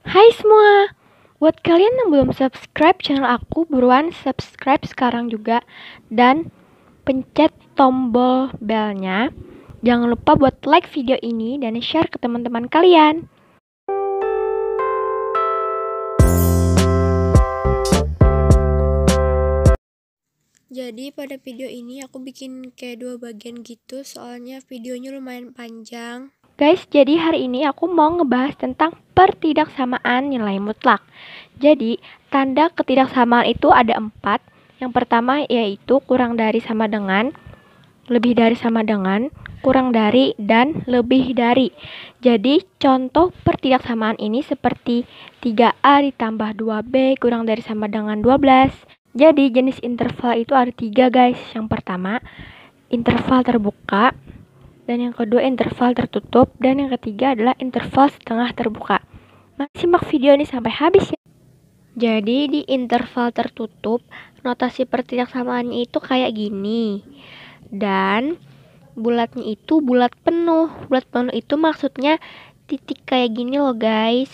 Hai semua, buat kalian yang belum subscribe channel aku, buruan subscribe sekarang juga dan pencet tombol belnya. Jangan lupa buat like video ini dan share ke teman-teman kalian. Jadi pada video ini aku bikin kayak 2 bagian gitu, soalnya videonya lumayan panjang. Guys, jadi hari ini aku mau ngebahas tentang pertidaksamaan nilai mutlak. Jadi, tanda ketidaksamaan itu ada 4. Yang pertama yaitu kurang dari sama dengan, lebih dari sama dengan, kurang dari, dan lebih dari. Jadi, contoh pertidaksamaan ini seperti 3A ditambah 2B kurang dari sama dengan 12. Jadi, jenis interval itu ada 3 guys. Yang pertama, interval terbuka. Dan yang kedua, interval tertutup. Dan yang ketiga adalah interval setengah terbuka. Mari simak video ini sampai habis ya. Jadi di interval tertutup, notasi pertidaksamaannya itu kayak gini. Dan bulatnya itu bulat penuh. Bulat penuh itu maksudnya titik kayak gini loh guys.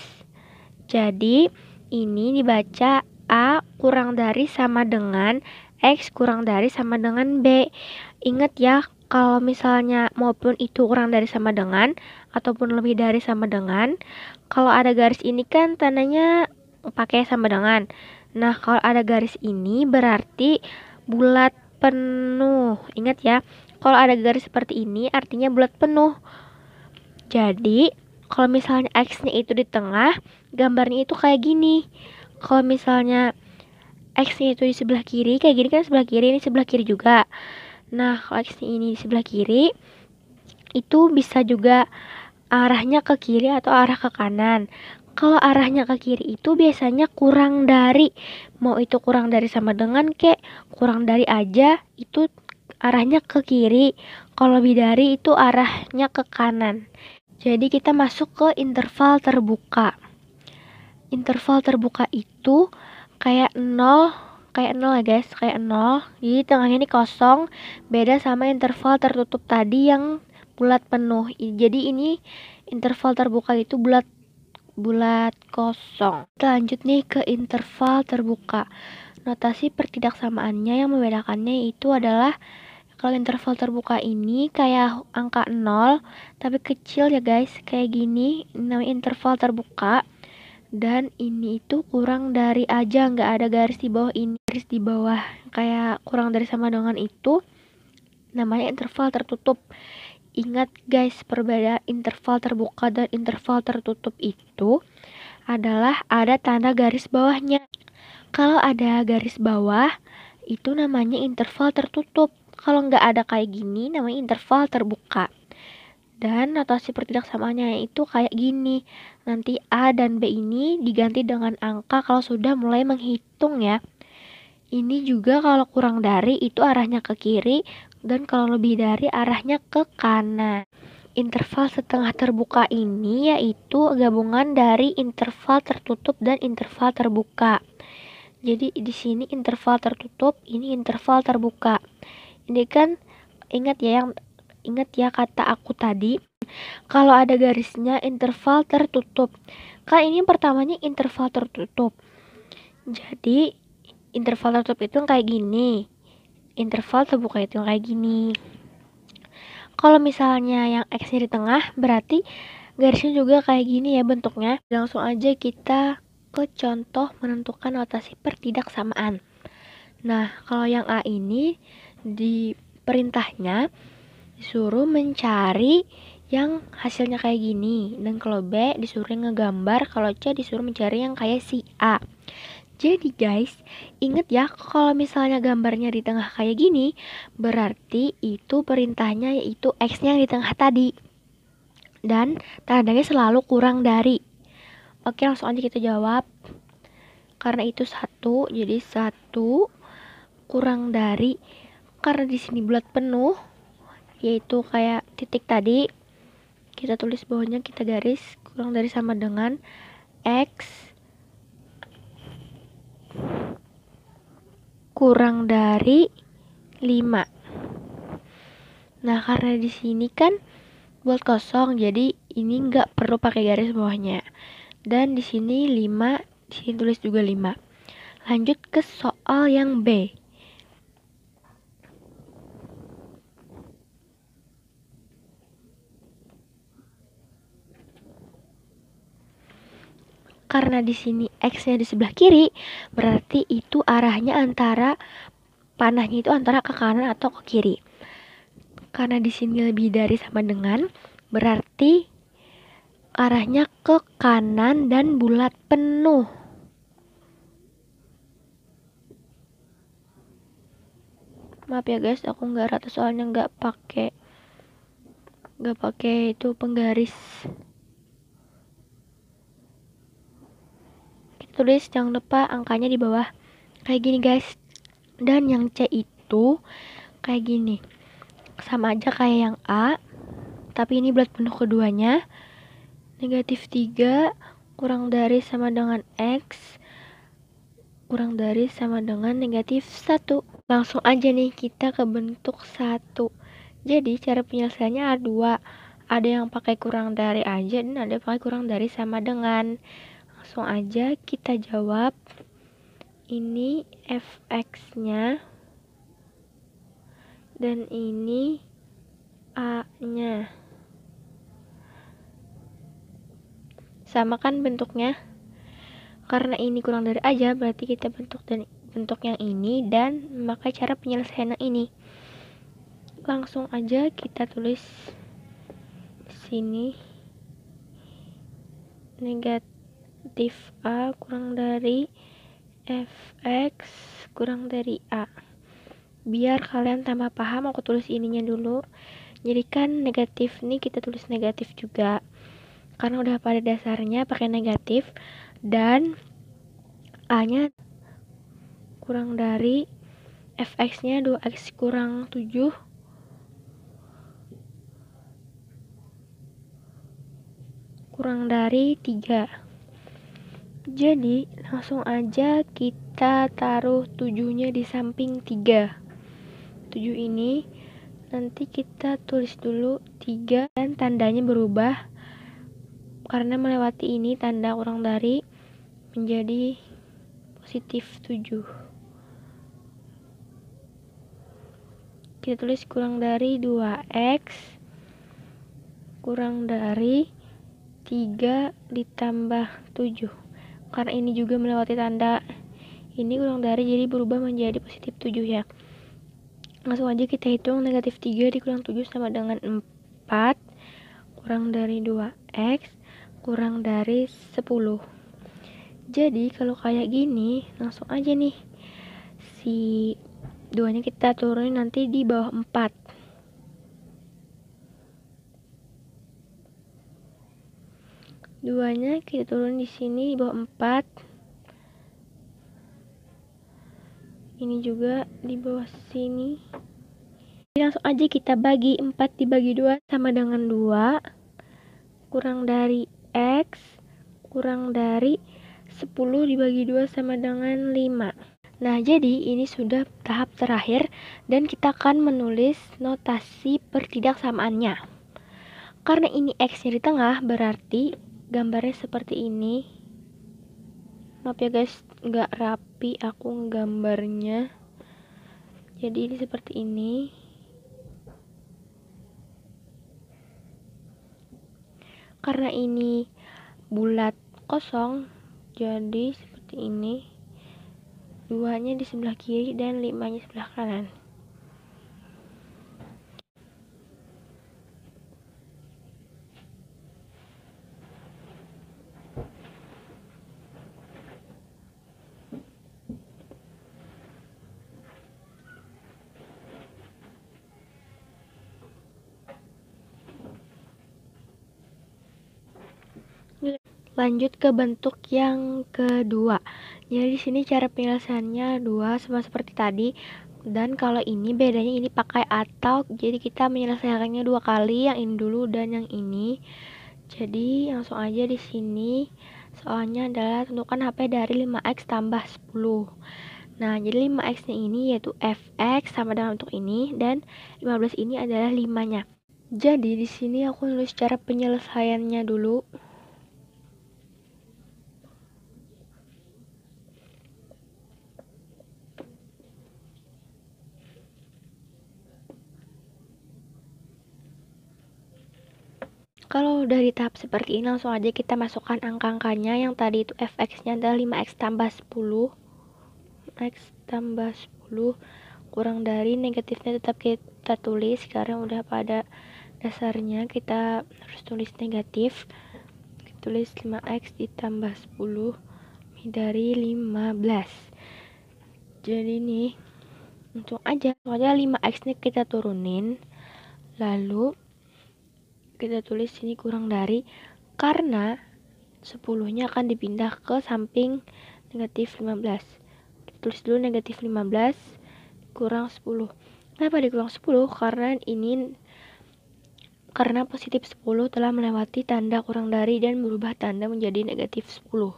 Jadi ini dibaca A kurang dari sama dengan X kurang dari sama dengan B. Ingat ya, kalau misalnya maupun itu kurang dari sama dengan ataupun lebih dari sama dengan, kalau ada garis ini kan tandanya pakai sama dengan. Nah, kalau ada garis ini berarti bulat penuh. Ingat ya, kalau ada garis seperti ini artinya bulat penuh. Jadi, kalau misalnya X-nya itu di tengah, gambarnya itu kayak gini. Kalau misalnya X-nya itu di sebelah kiri, kayak gini kan sebelah kiri, ini sebelah kiri juga. Nah, kalau X-nya ini di sebelah kiri, itu bisa juga arahnya ke kiri atau arah ke kanan. Kalau arahnya ke kiri itu biasanya kurang dari, mau itu kurang dari sama dengan kek, kurang dari aja itu arahnya ke kiri. Kalau lebih dari itu arahnya ke kanan. Jadi kita masuk ke interval terbuka. Interval terbuka itu kayak 0 ya guys, kayak 0. Jadi tengahnya ini kosong, beda sama interval tertutup tadi yang bulat penuh. Jadi ini interval terbuka itu bulat kosong. Kita lanjut nih ke interval terbuka. Notasi pertidaksamaannya yang membedakannya itu adalah kalau interval terbuka ini kayak angka 0 tapi kecil ya guys, kayak gini, namanya interval terbuka. Dan ini itu kurang dari aja, nggak ada garis di bawah ini, garis di bawah kayak kurang dari sama dengan itu namanya interval tertutup. Ingat guys, perbedaan interval terbuka dan interval tertutup itu adalah ada tanda garis bawahnya. Kalau ada garis bawah, itu namanya interval tertutup. Kalau nggak ada kayak gini, namanya interval terbuka. Dan notasi pertidaksamaannya itu kayak gini. Nanti A dan B ini diganti dengan angka kalau sudah mulai menghitung ya. Ini juga kalau kurang dari itu arahnya ke kiri, dan kalau lebih dari arahnya ke kanan. Interval setengah terbuka ini yaitu gabungan dari interval tertutup dan interval terbuka. Jadi di sini interval tertutup, ini interval terbuka. Ini kan ingat ya kata aku tadi, kalau ada garisnya interval tertutup. Kan ini pertamanya interval tertutup. Jadi interval tertutup itu kayak gini. Interval terbuka itu kayak gini. Kalau misalnya yang X-nya di tengah, berarti garisnya juga kayak gini ya bentuknya. Langsung aja kita ke contoh menentukan notasi pertidaksamaan. Nah, kalau yang A ini di perintahnya disuruh mencari yang hasilnya kayak gini. Dan kalau B disuruh ngegambar, kalau C disuruh mencari yang kayak si A. Jadi guys, inget ya, kalau misalnya gambarnya di tengah kayak gini, berarti itu perintahnya yaitu X-nya yang di tengah tadi. Dan tandanya selalu kurang dari. Oke, langsung aja kita jawab. Karena itu 1, jadi 1 kurang dari, karena di sini bulat penuh, yaitu kayak titik tadi, kita tulis bawahnya, kita garis, kurang dari sama dengan X kurang dari 5. Nah, karena di sini kan buat kosong, jadi ini nggak perlu pakai garis bawahnya. Dan di sini 5, di sini tulis juga 5. Lanjut ke soal yang B. Karena di sini X-nya di sebelah kiri, berarti itu arahnya antara panahnya itu antara ke kanan atau ke kiri. Karena di sini lebih dari sama dengan, berarti arahnya ke kanan dan bulat penuh. Maaf ya guys, aku nggak rata soalnya nggak pakai itu penggaris. Kita tulis, jangan lupa angkanya di bawah kayak gini guys. Dan yang C itu kayak gini, sama aja kayak yang A, tapi ini bulat penuh keduanya. Negatif 3 kurang dari sama dengan X kurang dari sama dengan negatif 1. Langsung aja nih kita ke bentuk 1. Jadi cara penyelesaiannya ada 2. Ada yang pakai kurang dari aja dan ada yang pakai kurang dari sama dengan. Langsung aja kita jawab. Ini fx-nya dan ini a-nya. Sama kan bentuknya? Karena ini kurang dari aja, berarti kita bentuk yang ini dan memakai cara penyelesaian yang ini. Langsung aja kita tulis sini negatif A kurang dari fx kurang dari A. Biar kalian tambah paham, aku tulis ininya dulu. Jadi kan negatif ini kita tulis negatif juga, karena udah pada dasarnya pakai negatif. Dan A-nya kurang dari fx-nya 2x kurang 7 kurang dari 3. Jadi langsung aja kita taruh 7-nya di samping 3. 7 ini nanti kita tulis dulu 3 dan tandanya berubah karena melewati ini, tanda kurang dari menjadi positif 7. Kita tulis kurang dari 2x kurang dari 3 ditambah 7. Karena ini juga melewati tanda ini kurang dari, jadi berubah menjadi positif 7 ya. Langsung aja kita hitung, negatif 3 dikurang 7 sama dengan 4 kurang dari 2x kurang dari 10. Jadi kalau kayak gini langsung aja nih, si 2-nya kita turunin nanti di bawah 4. Duanya kita turun di sini di bawah 4. Ini juga di bawah sini. Jadi langsung aja kita bagi 4 dibagi 2 sama dengan 2 kurang dari x kurang dari 10 dibagi 2 sama dengan 5. Nah, jadi ini sudah tahap terakhir dan kita akan menulis notasi pertidaksamaannya. Karena ini x-nya di tengah, berarti gambarnya seperti ini. Maaf ya guys, nggak rapi aku gambarnya. Jadi ini seperti ini. Karena ini bulat kosong, jadi seperti ini. 2-nya di sebelah kiri dan 5-nya sebelah kanan. Lanjut ke bentuk yang kedua. Jadi di sini cara penyelesaiannya 2 sama seperti tadi. Dan kalau ini bedanya ini pakai atau, jadi kita menyelesaikannya 2 kali, yang ini dulu dan yang ini. Jadi langsung aja di sini soalnya adalah tentukan HP dari 5x tambah 10. Nah, jadi 5x-nya ini yaitu fx sama dengan untuk ini dan 15 ini adalah 5-nya. Jadi di sini aku nulis cara penyelesaiannya dulu. Kalau udah di tahap seperti ini, langsung aja kita masukkan angka-angkanya. Yang tadi itu fx-nya adalah 5x tambah 10. X tambah 10 kurang dari negatifnya tetap kita tulis karena udah pada dasarnya kita harus tulis negatif. Kita tulis 5x ditambah 10 lebih dari 15. Jadi nih langsung aja 5x nya kita turunin, lalu kita tulis sini kurang dari, karena 10 nya akan dipindah ke samping negatif 15. Kita tulis dulu negatif 15 kurang 10. Kenapa dikurang 10? Karena positif 10 telah melewati tanda kurang dari dan berubah tanda menjadi negatif 10.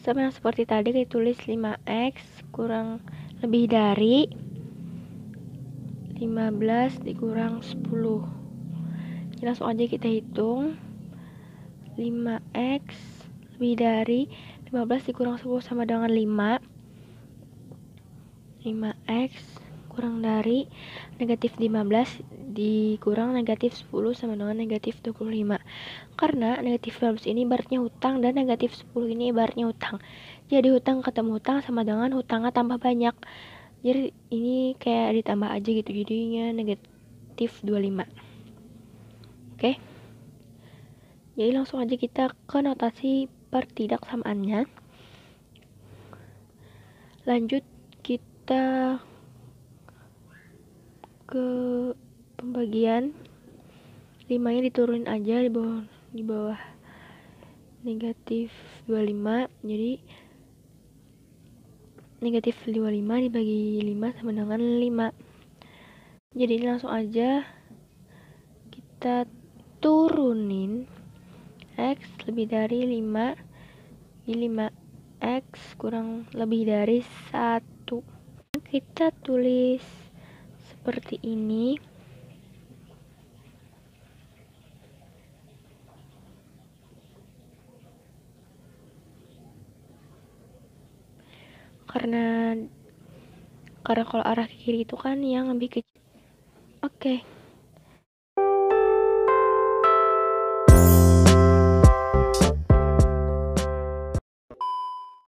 Sama yang seperti tadi, kita tulis 5x kurang lebih dari 15 dikurang 10. Jadi langsung aja kita hitung. 5x lebih dari 15 dikurang 10 sama dengan 5. 5x kurang dari negatif 15 dikurang negatif 10 sama dengan negatif 25. Karena negatif 15 ini ibaratnya hutang dan negatif 10 ini ibaratnya hutang. Jadi hutang ketemu hutang sama dengan hutangnya tambah banyak. Jadi ini kayak ditambah aja gitu, jadinya negatif 25. Oke. Jadi langsung aja kita ke notasi pertidaksamaannya. Lanjut kita ke pembagian. 5 nya diturunin aja di bawah negatif 25. Jadi negatif 25 dibagi 5 sama dengan 5. Jadi langsung aja kita turunin x lebih dari 5 di 5x kurang lebih dari 1. Kita tulis seperti ini. Karena kalau arah kiri itu kan yang lebih kecil. Oke.